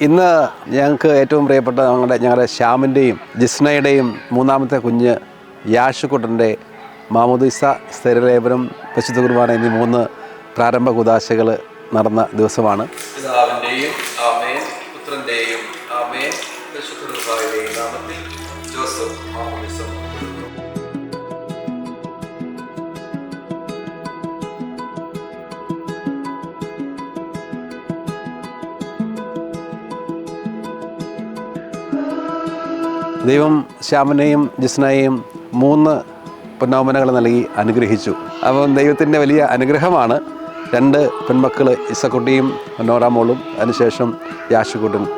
ഇന്ന് ഞങ്ങൾക്ക് ഏറ്റവും പ്രിയപ്പെട്ട ഞങ്ങളുടെ ശ്യാമിൻ്റെയും ജിസ്നയുടെയും മൂന്നാമത്തെ കുഞ്ഞ് യാഷുക്കുട്ടൻ്റെ മാമോദീസ, സ്ഥിരലേപനം, പരിശുദ്ധ കുർബാന എന്നീ 3 പ്രാരംഭ കുദാശകൾ നടന്ന ദിവസമാണ്. പിതാവിൻ്റെയും ആമേൻ, പുത്രൻ്റെയും ആമേൻ, പരിശുദ്ധ കുർബാനയുടെയും നാമത്തിൽ ജോസഫ് മാമോദീസ. ദൈവം ശ്യാമിനെയും ജിസ്നയെയും 3 പൊന്നോമനകൾ നൽകി അനുഗ്രഹിച്ചു. അപ്പം ദൈവത്തിൻ്റെ വലിയ അനുഗ്രഹമാണ് 2 പെൺമക്കൾ, ഇസക്കുട്ടിയും നോറാമോളും, അതിനുശേഷം യാഷുക്കുട്ടനും.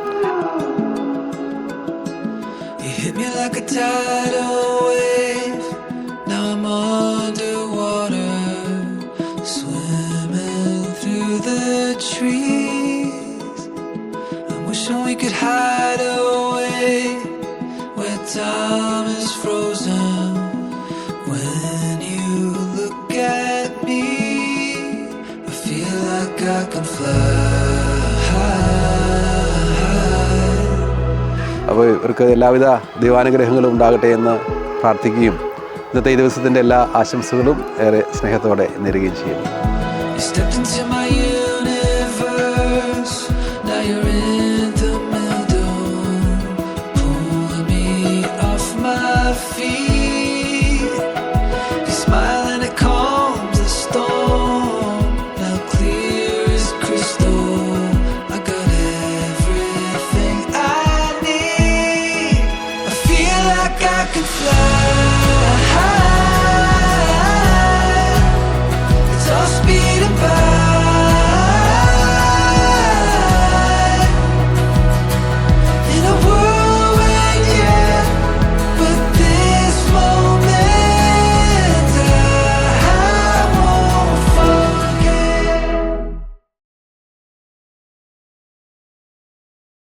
Time is frozen when you look at me. I feel like I can fly. അപ്പോൾ ഇവർക്ക് എല്ലാവിധ ദൈവാനുഗ്രഹങ്ങളും ഉണ്ടാകട്ടെ എന്ന് പ്രാർത്ഥിക്കുകയും ഇന്നത്തെ ഈ ദിവസത്തിൻ്റെ എല്ലാ ആശംസകളും ഏറെ സ്നേഹത്തോടെ നേരുകയും ചെയ്യുന്നു.